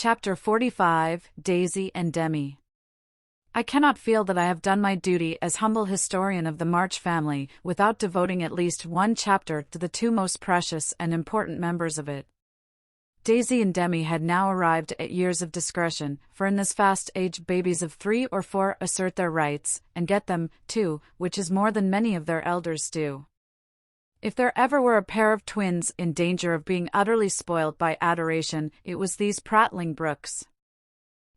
Chapter 45, Daisy and Demi. I cannot feel that I have done my duty as humble historian of the March family without devoting at least one chapter to the two most precious and important members of it. Daisy and Demi had now arrived at years of discretion, for in this fast age babies of 3 or 4 assert their rights, and get them, too, which is more than many of their elders do. If there ever were a pair of twins in danger of being utterly spoiled by adoration, it was these prattling brooks.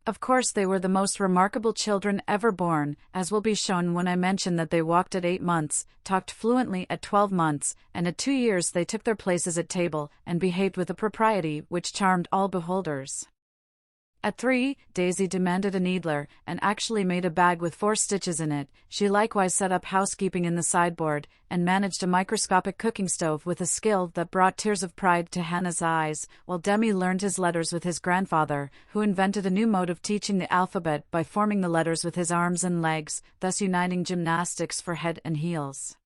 Of course they were the most remarkable children ever born, as will be shown when I mention that they walked at 8 months, talked fluently at 12 months, and at 2 years they took their places at table, and behaved with a propriety which charmed all beholders. At 3, Daisy demanded a needler, and actually made a bag with 4 stitches in it. She likewise set up housekeeping in the sideboard, and managed a microscopic cooking stove with a skill that brought tears of pride to Hannah's eyes, while Demi learned his letters with his grandfather, who invented a new mode of teaching the alphabet by forming the letters with his arms and legs, thus uniting gymnastics for head and heels.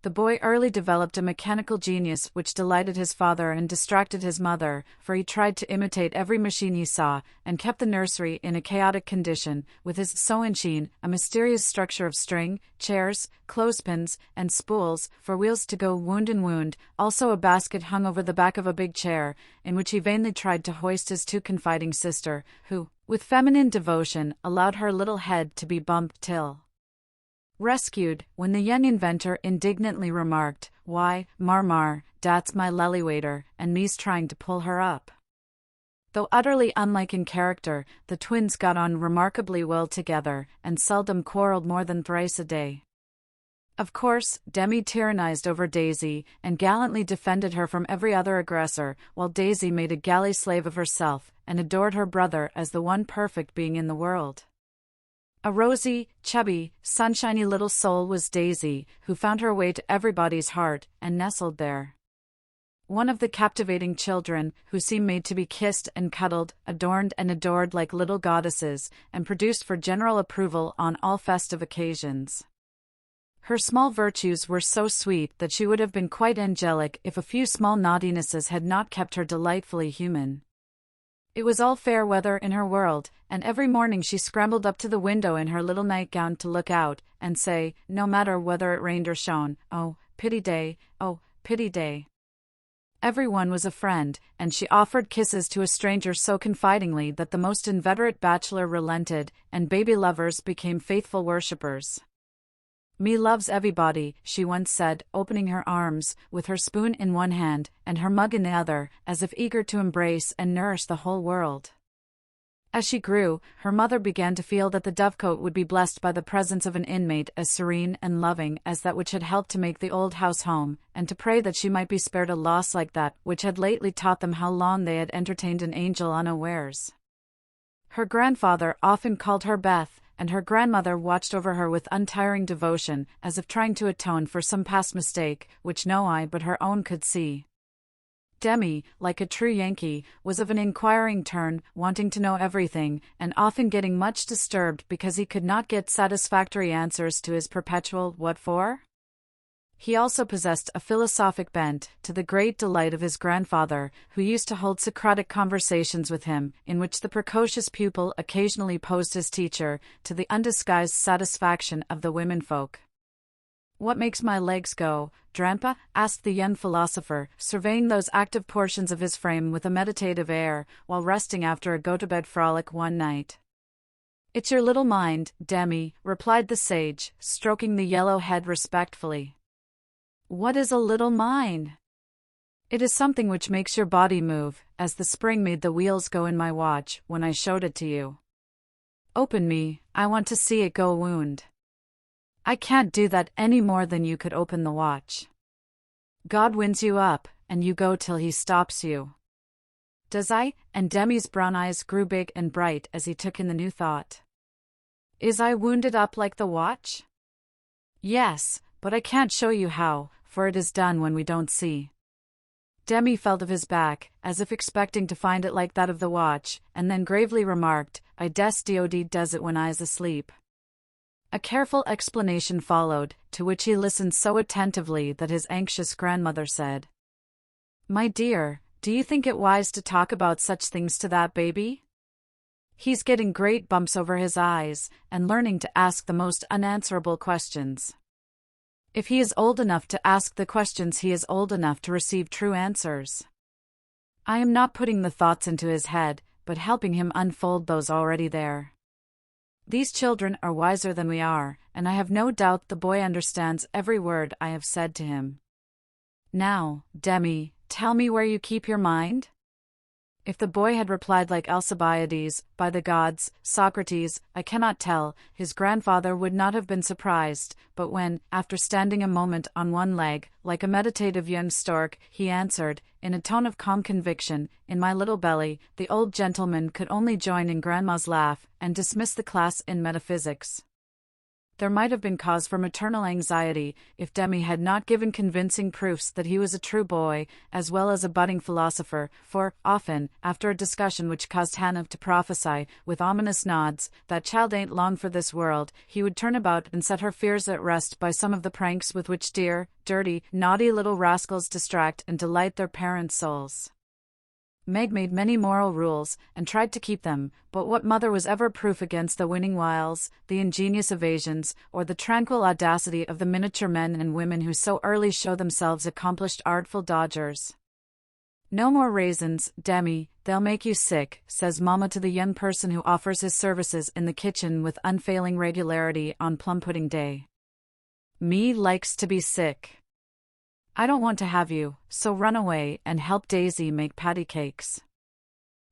The boy early developed a mechanical genius which delighted his father and distracted his mother, for he tried to imitate every machine he saw, and kept the nursery in a chaotic condition, with his sewing machine, a mysterious structure of string, chairs, clothespins, and spools, for wheels to go wound and wound, also a basket hung over the back of a big chair, in which he vainly tried to hoist his too confiding sister, who, with feminine devotion, allowed her little head to be bumped till rescued, when the young inventor indignantly remarked, "Why, Mar, dat's my lelywater, and me's trying to pull her up." Though utterly unlike in character, the twins got on remarkably well together, and seldom quarreled more than thrice a day. Of course, Demi tyrannized over Daisy, and gallantly defended her from every other aggressor, while Daisy made a galley slave of herself, and adored her brother as the one perfect being in the world. A rosy, chubby, sunshiny little soul was Daisy, who found her way to everybody's heart, and nestled there. One of the captivating children, who seemed made to be kissed and cuddled, adorned and adored like little goddesses, and produced for general approval on all festive occasions. Her small virtues were so sweet that she would have been quite angelic if a few small naughtinesses had not kept her delightfully human. It was all fair weather in her world, and every morning she scrambled up to the window in her little nightgown to look out, and say, no matter whether it rained or shone, "Oh, pity day, oh, pity day." Everyone was a friend, and she offered kisses to a stranger so confidingly that the most inveterate bachelor relented, and baby lovers became faithful worshippers. "Me loves everybody," she once said, opening her arms, with her spoon in one hand, and her mug in the other, as if eager to embrace and nourish the whole world. As she grew, her mother began to feel that the dovecote would be blessed by the presence of an inmate as serene and loving as that which had helped to make the old house home, and to pray that she might be spared a loss like that which had lately taught them how long they had entertained an angel unawares. Her grandfather often called her Beth, and her grandmother watched over her with untiring devotion, as if trying to atone for some past mistake, which no eye but her own could see. Demi, like a true Yankee, was of an inquiring turn, wanting to know everything, and often getting much disturbed because he could not get satisfactory answers to his perpetual "what for?" He also possessed a philosophic bent, to the great delight of his grandfather, who used to hold Socratic conversations with him, in which the precocious pupil occasionally posed his teacher, to the undisguised satisfaction of the womenfolk. "What makes my legs go, Dranpa?" asked the young philosopher, surveying those active portions of his frame with a meditative air, while resting after a go-to-bed frolic one night. "It's your little mind, Demi," replied the sage, stroking the yellow head respectfully. "What is a little mind?" "It is something which makes your body move, as the spring made the wheels go in my watch when I showed it to you. Open me, I want to see it go wound." "I can't do that any more than you could open the watch. God winds you up, and you go till he stops you." "Does I?" And Demi's brown eyes grew big and bright as he took in the new thought. "Is I wounded up like the watch?" "Yes, but I can't show you how, for it is done when we don't see." Demi felt of his back, as if expecting to find it like that of the watch, and then gravely remarked, "I des Dod does it when I's asleep." A careful explanation followed, to which he listened so attentively that his anxious grandmother said, "My dear, Do you think it wise to talk about such things to that baby? He's getting great bumps over his eyes and learning to ask the most unanswerable questions. If he is old enough to ask the questions, he is old enough to receive true answers. I am not putting the thoughts into his head, but helping him unfold those already there. These children are wiser than we are, and I have no doubt the boy understands every word I have said to him. Now, Demi, tell me where you keep your mind? If the boy had replied like Alcibiades, "By the gods, Socrates, I cannot tell," his grandfather would not have been surprised, but when, after standing a moment on one leg, like a meditative young stork, he answered, in a tone of calm conviction, "In my little belly," the old gentleman could only join in Grandma's laugh, and dismiss the class in metaphysics. There might have been cause for maternal anxiety if Demi had not given convincing proofs that he was a true boy, as well as a budding philosopher, for, often, after a discussion which caused Hannah to prophesy, with ominous nods, that child ain't long for this world, he would turn about and set her fears at rest by some of the pranks with which dear, dirty, naughty little rascals distract and delight their parents' souls. Meg made many moral rules, and tried to keep them, but what mother was ever proof against the winning wiles, the ingenious evasions, or the tranquil audacity of the miniature men and women who so early show themselves accomplished artful dodgers? "No more raisins, Demi, they'll make you sick," says Mama to the young person who offers his services in the kitchen with unfailing regularity on plum pudding day. "Me likes to be sick. I don't want to have you, so run away and help Daisy make patty cakes."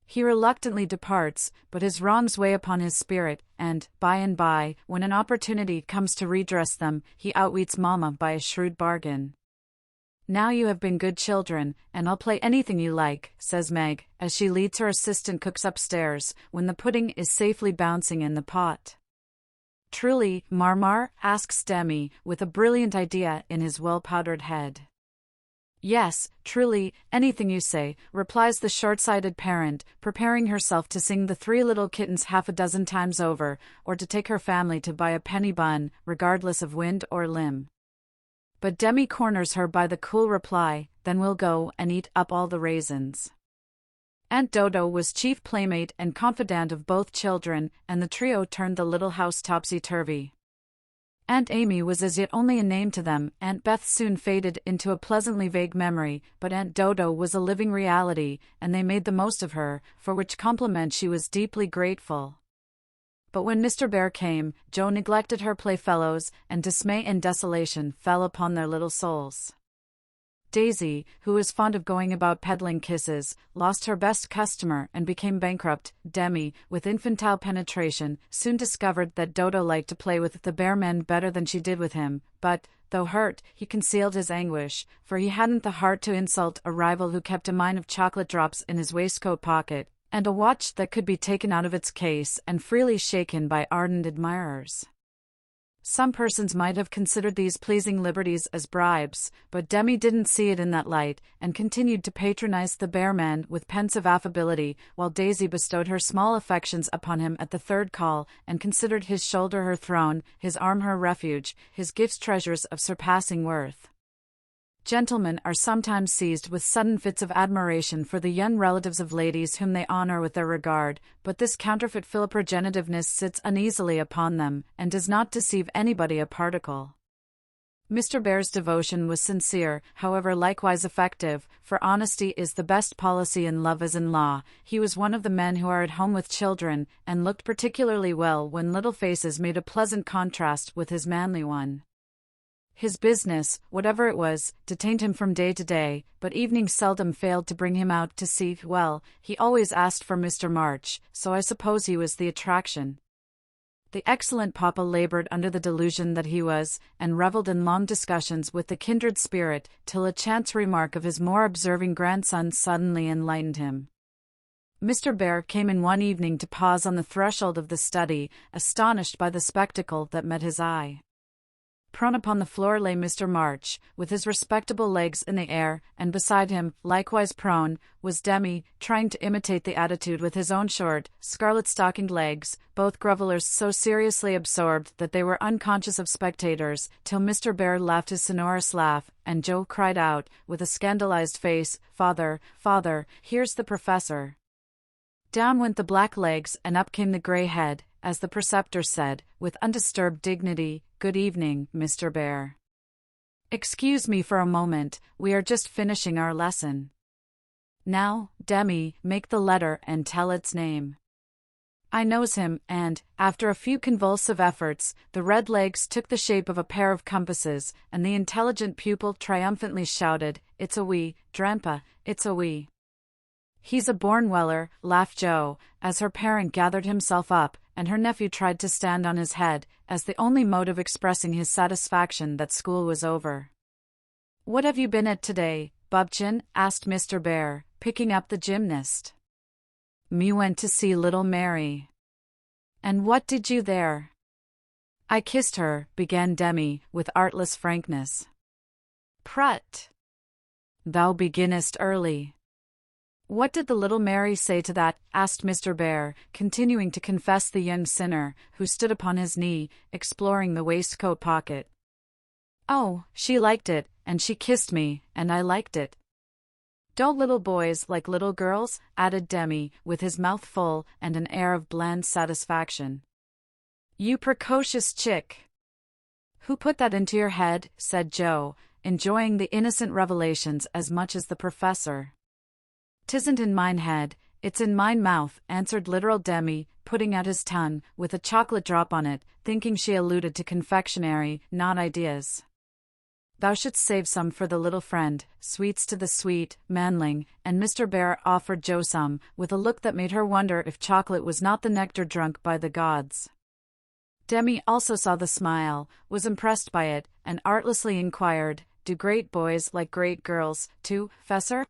He reluctantly departs, but his wrongs weigh upon his spirit, and by, when an opportunity comes to redress them, he outwits Mama by a shrewd bargain. "Now you have been good children, and I'll play anything you like," says Meg, as she leads her assistant cooks upstairs, when the pudding is safely bouncing in the pot. "Truly, Marmar?" asks Demi, with a brilliant idea in his well-powdered head. "Yes, truly, anything you say," replies the short-sighted parent, preparing herself to sing the Three Little Kittens half a dozen times over, or to take her family to buy a penny bun, regardless of wind or limb. But Demi corners her by the cool reply, "Then we'll go and eat up all the raisins." Aunt Dodo was chief playmate and confidant of both children, and the trio turned the little house topsy-turvy. Aunt Amy was as yet only a name to them. Aunt Beth soon faded into a pleasantly vague memory, but Aunt Dodo was a living reality, and they made the most of her, for which compliment she was deeply grateful. But when Mr. Bear came, Joe neglected her playfellows, and dismay and desolation fell upon their little souls. Daisy, who was fond of going about peddling kisses, lost her best customer and became bankrupt. Demi, with infantile penetration, soon discovered that Dodo liked to play with the bear men better than she did with him, but, though hurt, he concealed his anguish, for he hadn't the heart to insult a rival who kept a mine of chocolate drops in his waistcoat pocket, and a watch that could be taken out of its case and freely shaken by ardent admirers. Some persons might have considered these pleasing liberties as bribes, but Demi didn't see it in that light, and continued to patronize the bear man with pensive affability, while Daisy bestowed her small affections upon him at the third call, and considered his shoulder her throne, his arm her refuge, his gifts treasures of surpassing worth. Gentlemen are sometimes seized with sudden fits of admiration for the young relatives of ladies whom they honor with their regard, but this counterfeit philoprogenitiveness sits uneasily upon them, and does not deceive anybody a particle. Mr. Bear's devotion was sincere, however likewise effective, for honesty is the best policy in love as in law. He was one of the men who are at home with children, and looked particularly well when little faces made a pleasant contrast with his manly one. His business, whatever it was, detained him from day to day, but evening seldom failed to bring him out to see. Well, he always asked for Mr. March, so I suppose he was the attraction. The excellent papa labored under the delusion that he was, and reveled in long discussions with the kindred spirit, till a chance remark of his more observing grandson suddenly enlightened him. Mr. Bear came in one evening to pause on the threshold of the study, astonished by the spectacle that met his eye. Prone upon the floor lay Mr. March, with his respectable legs in the air, and beside him, likewise prone, was Demi, trying to imitate the attitude with his own short, scarlet-stockinged legs, both grovellers so seriously absorbed that they were unconscious of spectators, till Mr. Bear laughed his sonorous laugh, and Joe cried out, with a scandalized face, "Father, father, here's the professor." Down went the black legs and up came the grey head, as the preceptor said, with undisturbed dignity, "Good evening, Mr. Bear. Excuse me for a moment, we are just finishing our lesson. Now, Demi, make the letter and tell its name." I knows him, and, after a few convulsive efforts, the red legs took the shape of a pair of compasses, and the intelligent pupil triumphantly shouted, "It's a we, Drampa, it's a we." "He's a born Weller," laughed Joe, as her parent gathered himself up, and her nephew tried to stand on his head, as the only mode of expressing his satisfaction that school was over. "What have you been at today, Bubchin?" asked Mr. Bear, picking up the gymnast. "Me went to see little Mary." "And what did you there?" "I kissed her," began Demi, with artless frankness. "Prut! Thou beginnest early." "What did the little Mary say to that?" asked Mr. Bear, continuing to confess the young sinner, who stood upon his knee, exploring the waistcoat pocket. "Oh, she liked it, and she kissed me, and I liked it." "Don't little boys like little girls?" added Demi, with his mouth full, and an air of bland satisfaction. "You precocious chick! Who put that into your head?" said Joe, enjoying the innocent revelations as much as the professor. "'Tisn't in mine head, it's in mine mouth," answered literal Demi, putting out his tongue, with a chocolate drop on it, thinking she alluded to confectionery, not ideas. "Thou shouldst save some for the little friend, sweets to the sweet, manling," and Mr. Bear offered Joe some, with a look that made her wonder if chocolate was not the nectar drunk by the gods. Demi also saw the smile, was impressed by it, and artlessly inquired, "Do great boys like great girls, too, Fessor?"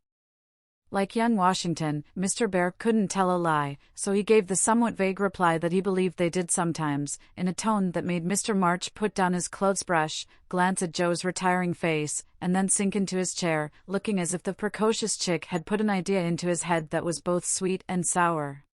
Like young Washington, Mr. Bear couldn't tell a lie, so he gave the somewhat vague reply that he believed they did sometimes, in a tone that made Mr. March put down his clothes-brush, glance at Joe's retiring face, and then sink into his chair, looking as if the precocious chick had put an idea into his head that was both sweet and sour.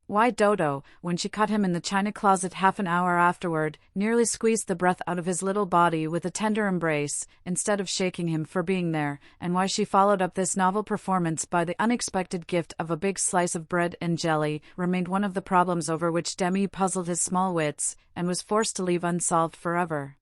Why Dodo, when she caught him in the china closet half an hour afterward, nearly squeezed the breath out of his little body with a tender embrace, instead of shaking him for being there, and why she followed up this novel performance by the unexpected gift of a big slice of bread and jelly, remained one of the problems over which Demi puzzled his small wits, and was forced to leave unsolved forever.